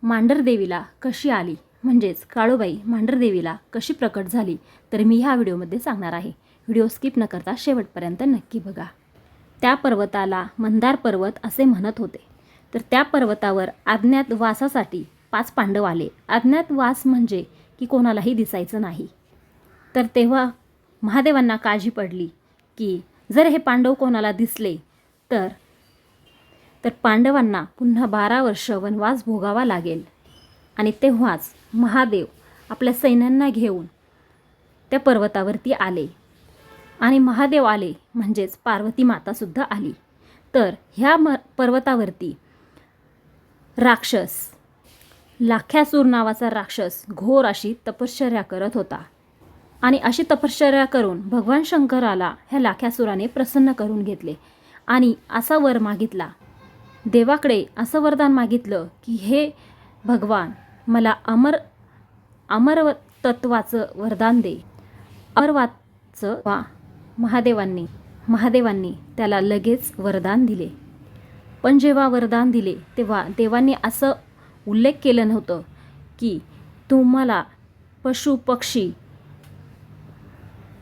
मांढरदेवीला कशी आली, म्हणजेच काळूबाई मांढरदेवीला कशी प्रकट झाली, तर मी ह्या व्हिडिओमध्ये सांगणार आहे. व्हिडिओ स्किप न करता शेवटपर्यंत नक्की बघा. त्या पर्वताला मंदार पर्वत असे म्हणत होते. तर त्या पर्वतावर अज्ञातवासासाठी 5 पांडव आले. अज्ञातवास म्हणजे की कोणालाही दिसायचं नाही. तर तेव्हा महादेवांना काळजी पडली की जर हे पांडव कोणाला दिसले तर पांडवांना पुन्हा 12 वर्ष वनवास भोगावा लागेल. आणि तेव्हाच महादेव आपल्या सैन्यांना घेऊन त्या पर्वतावरती आले. आणि महादेव आले म्हणजेच पार्वती मातासुद्धा आली. तर ह्या पर्वतावरती राक्षस लाख्यासूर नावाचा राक्षस घोर अशी तपश्चर्या करत होता. आणि अशी तपश्चर्या करून भगवान शंकराला ह्या लाख्यासुराने प्रसन्न करून घेतले. आणि असा वर मागितला, देवाकडे असं वरदान मागितलं की हे भगवान मला अमर तत्वाचं वरदान दे. अमरवाचं महादेवांनी त्याला लगेच वरदान दिले. पण जेव्हा वरदान दिले तेव्हा देवांनी असं उल्लेख केलं नव्हतं की तुम्हाला पशु पक्षी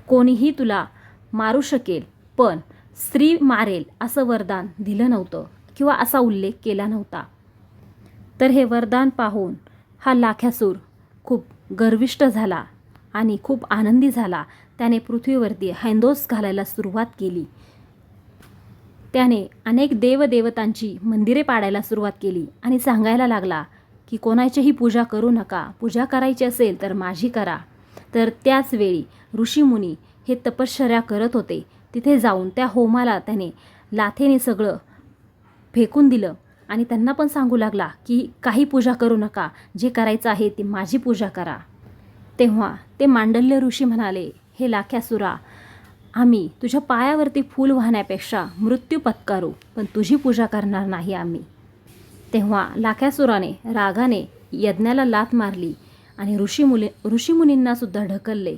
कोणीही तुला मारू शकेल, पण स्त्री मारेल असं वरदान दिलं नव्हतं किंवा असा उल्लेख केला नव्हता. तर हे वरदान पाहून हा लाख्यासूर खूप गर्विष्ठ झाला आणि खूप आनंदी झाला. त्याने पृथ्वीवरती हैंदोस घालायला सुरुवात केली. त्याने अनेक देवदेवतांची मंदिरे पाडायला सुरुवात केली आणि सांगायला लागला की कोणाचीही पूजा करू नका, पूजा करायची असेल तर माझी करा. तर त्याच वेळी ऋषीमुनी हे तपश्चर्या करत होते. तिथे जाऊन त्या होमाला त्याने लाथेने सगळं फेकून दिलं आणि त्यांना पण सांगू लागला की काही पूजा करू नका, जे करायचं आहे ते माझी पूजा करा. तेव्हा ते मांडल्य ऋषी म्हणाले, हे लाख्यासुरा, आम्ही तुझ्या पायावरती फूल वाहण्यापेक्षा मृत्यू पत्करू, पण तुझी पूजा करणार नाही आम्ही. तेव्हा लाख्यासुराने रागाने यज्ञाला लाथ मारली आणि ऋषीमुनींना सुद्धा ढकलले.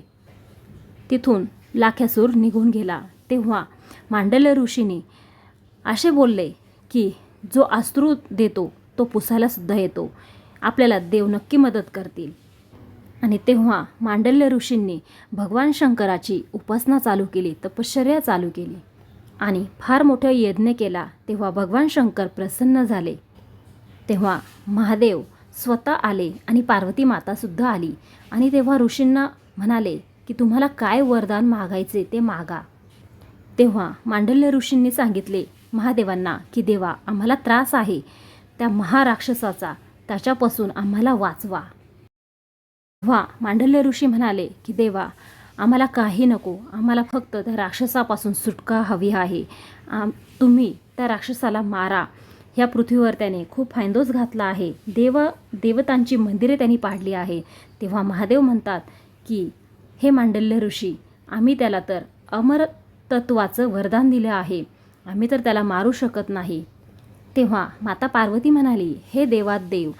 तिथून लाख्यासूर निघून गेला. तेव्हा मांडल्य ऋषीने असे बोलले की जो अश्रू देतो तो पुसायला सुद्धा येतो, आपल्याला देव नक्की मदत करतील. आणि तेव्हा मांडल्य ऋषींनी भगवान शंकराची उपासना चालू केली, तपश्चर्या चालू केली आणि फार मोठा यज्ञ केला. तेव्हा भगवान शंकर प्रसन्न झाले. तेव्हा महादेव स्वतः आले आणि पार्वती मातासुद्धा आली. आणि तेव्हा ऋषींना म्हणाले की तुम्हाला काय वरदान मागायचे ते मागा. तेव्हा मांडल्य ऋषींनी सांगितले महादेवांना की देवा, आम्हाला त्रास आहे त्या महाराक्षसाचा, त्याच्यापासून आम्हाला वाचवा. तेव्हा मांडल्य ऋषी म्हणाले की देवा, आम्हाला काही नको, आम्हाला फक्त त्या राक्षसापासून सुटका हवी आहे. तुम्ही त्या राक्षसाला मारा. ह्या पृथ्वीवर त्याने खूप हैंदोस घातला आहे, देवतांची मंदिरे त्यांनी पाडली आहे. तेव्हा महादेव म्हणतात की हे मांडल्य ऋषी, आम्ही त्याला तर अमर तत्वाचं वरदान दिलं आहे, आम्ही तर त्याला मारू शकत नाही. तेव्हा माता पार्वती म्हणाली, हे देवात देव,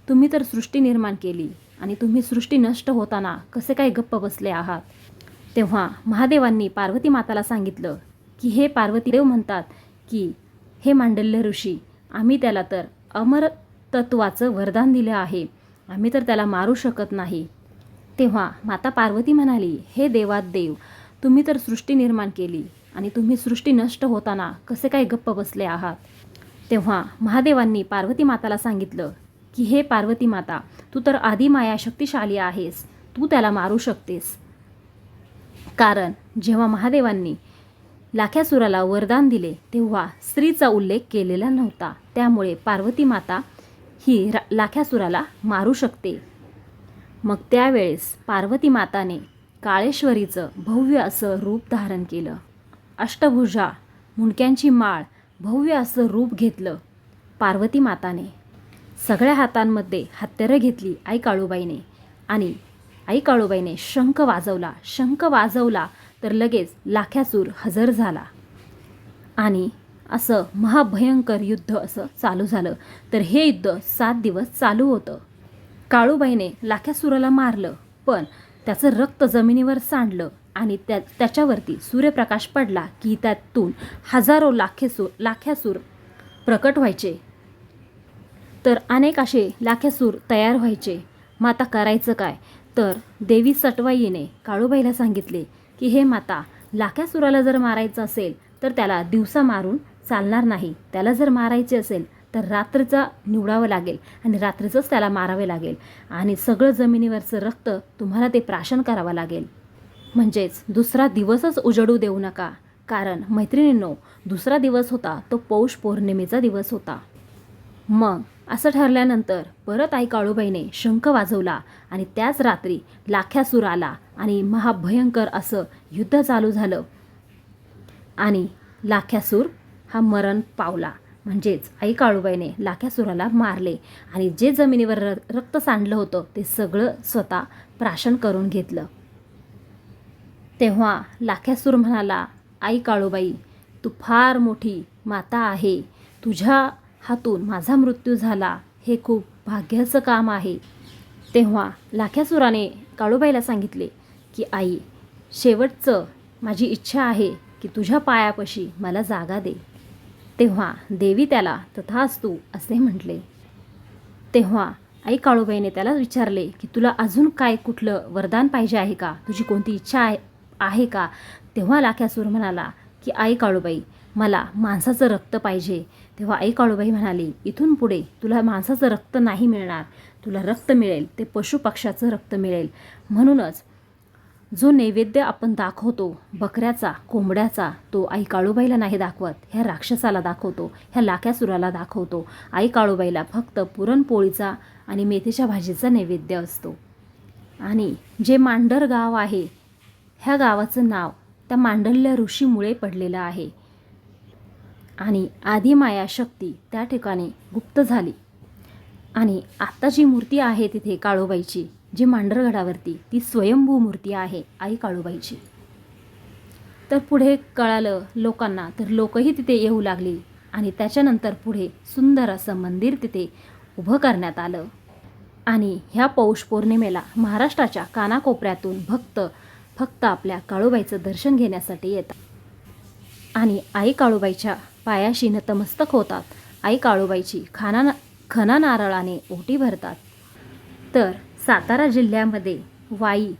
तुम्ही तर सृष्टी निर्माण केली आणि तुम्ही सृष्टी नष्ट होताना कसे काय गप्प बसले आहात. तेव्हा महादेवांनी पार्वती माताला सांगितलं की हे पार्वती देव म्हणतात की हे मांडल्य ऋषी, आम्ही त्याला तर अमर तत्वाचं वरदान दिलं आहे, आम्ही तर त्याला मारू शकत नाही. तेव्हा माता पार्वती म्हणाली, हे देवात देव, तुम्ही तर सृष्टी निर्माण केली आणि तुम्ही सृष्टी नष्ट होताना कसे काय गप्प बसले आहात. तेव्हा महादेवांनी पार्वती माताला सांगितलं की हे पार्वती माता, तू तर आदिमाया शक्तिशाली आहेस, तू त्याला मारू शकतेस. कारण जेव्हा महादेवांनी लाख्यासुराला वरदान दिले तेव्हा स्त्रीचा उल्लेख केलेला नव्हता, त्यामुळे पार्वती माता ही लाख्यासुराला मारू शकते. मग त्यावेळेस पार्वती माताने काळेश्वरीचं भव्य असं रूप धारण केलं. अष्टभुजा, मुंडक्यांची माळ, भव्य असं रूप घेतलं पार्वती माताने. सगळ्या हातांमध्ये हत्यारं घेतली आई काळूबाईने आणि आई काळूबाईने शंख वाजवला तर लगेच लाख्यासूर हजर झाला आणि असं महाभयंकर युद्ध असं चालू झालं. तर हे युद्ध 7 दिवस चालू होतं. काळूबाईने लाख्यासुराला मारलं, पण त्याचं रक्त जमिनीवर सांडलं आणि त्याच्यावरती सूर्यप्रकाश पडला की त्यातून हजारो लाख्यासूर प्रकट व्हायचे. तर अनेक असे लाख्यासूर तयार व्हायचे. मग आता करायचं काय? तर देवी सटवाईने काळूबाईला सांगितले की हे माता, लाख्यासुराला जर मारायचं असेल तर त्याला दिवसा मारून चालणार नाही. त्याला जर मारायचे असेल तर रात्रीचा निवडावं लागेल आणि रात्रीचंच त्याला मारावे लागेल आणि सगळं जमिनीवरचं रक्त तुम्हाला ते प्राशन करावं लागेल. म्हणजेच दुसरा दिवसच उजडू देऊ नका. कारण मैत्रिणींनो, दुसरा दिवस होता तो पौष पौर्णिमेचा दिवस होता. मग असं ठरल्यानंतर परत आई काळूबाईने शंख वाजवला आणि त्याच रात्री लाख्यासूर आला आणि महाभयंकर असं युद्ध चालू झालं आणि लाख्यासूर हा मरण पावला. म्हणजेच आई काळूबाईने लाख्यासुराला मारले आणि जे जमिनीवर रक्त सांडलं होतं ते सगळं स्वतः प्राशन करून घेतलं. तेव्हा लाख्यासूर म्हणाला, आई काळूबाई, तू फार मोठी माता आहे. तुझ्या हातून माझा मृत्यू झाला हे खूप भाग्याचं काम आहे. तेव्हा लाख्यासुराने काळूबाईला सांगितले की आई, शेवटचं माझी इच्छा आहे की तुझ्या पायापाशी मला जागा दे. तेव्हा देवी त्याला तथास्तु असे म्हटले. तेव्हा आई काळूबाईने त्याला विचारले की तुला अजून काय कुठलं वरदान पाहिजे आहे का? तुझी कोणती इच्छा आहे का? तेव्हा लाख्यासूर म्हणाला की आई काळूबाई, मला माणसाचं रक्त पाहिजे. तेव्हा आई काळूबाई म्हणाली, इथून पुढे तुला माणसाचं रक्त नाही मिळणार. तुला रक्त मिळेल ते पशुपक्ष्याचं रक्त मिळेल. म्हणूनच जो नैवेद्य आपण दाखवतो बकऱ्याचा, कोंबड्याचा, तो आई काळूबाईला नाही दाखवत, ह्या राक्षसाला दाखवतो, ह्या लाख्यासुराला दाखवतो. आई काळूबाईला फक्त पुरणपोळीचा आणि मेथीच्या भाजीचा नैवेद्य असतो. आणि जे मांडर गाव आहे, ह्या गावाचं नाव त्या मांडल्य ऋषीमुळे पडलेलं आहे. आणि आदिमाया शक्ती त्या ठिकाणी गुप्त झाली. आणि आत्ता जी मूर्ती आहे तिथे काळूबाईची, जी मांडरगडावरती, ती स्वयंभू मूर्ती आहे आई काळूबाईची. तर पुढे कळालं लोकांना, तर लोकही तिथे येऊ लागली आणि त्याच्यानंतर पुढे सुंदर असं मंदिर तिथे उभं करण्यात आलं. आणि ह्या पौष पौर्णिमेला महाराष्ट्राच्या कानाकोपऱ्यातून फक्त आपल्या काळूबाईचं दर्शन घेण्यासाठी येतात आणि आई काळूबाईच्या पायाशी नतमस्तक होतात. आई काळूबाईची खणा नारळाने ओटी भरतात. तर सातारा जिल्ह्यामध्ये वाई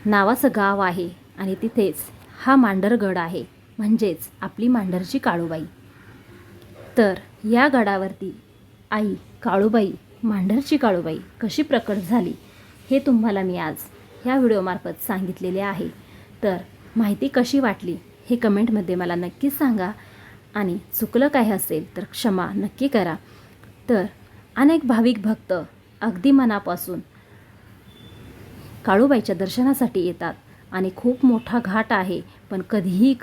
नावाचं गाव आहे आणि तिथेच हा मांडरगड आहे, म्हणजेच आपली मांडरची काळूबाई. तर या गडावरती आई काळूबाई, मांडरची काळूबाई कशी प्रकट झाली हे तुम्हाला मी आज ह्या व्हिडिओमार्फत सांगितलेले आहे. तर माहिती कशी वाटली हे कमेंटमध्ये मला नक्कीच सांगा आणि चुकलं काही असेल तर क्षमा नक्की करा. तर अनेक भाविक भक्त अगदी मनापासून काळूबाईच्या दर्शनासाठी येतात आणि खूप मोठा घाट आहे, पण कधीही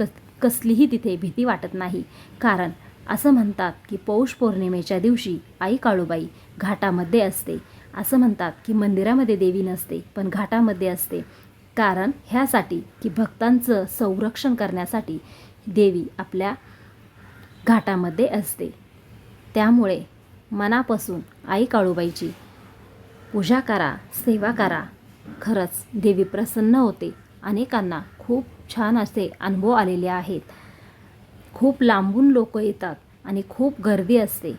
कसलीही तिथे भीती वाटत नाही. कारण असं म्हणतात की पौष पौर्णिमेच्या दिवशी आई काळूबाई घाटामध्ये असते. असं म्हणतात की मंदिरामध्ये देवी नसते पण घाटामध्ये असते. कारण ह्यासाठी की भक्तांचं संरक्षण करण्यासाठी देवी आपल्या घाटामध्ये असते. त्यामुळे मनापासून आई काळूबाईची पूजा करा, सेवा करा. खरंच देवी प्रसन्न होते. अनेकांना खूप छान असे अनुभव आलेले आहेत. खूप लांबून लोक येतात आणि खूप गर्दी असते.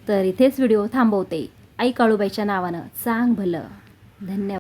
तर इथेच व्हिडिओ थांबवते. आई काळूबाईच्या नावानं चांग भलं. धन्यवाद.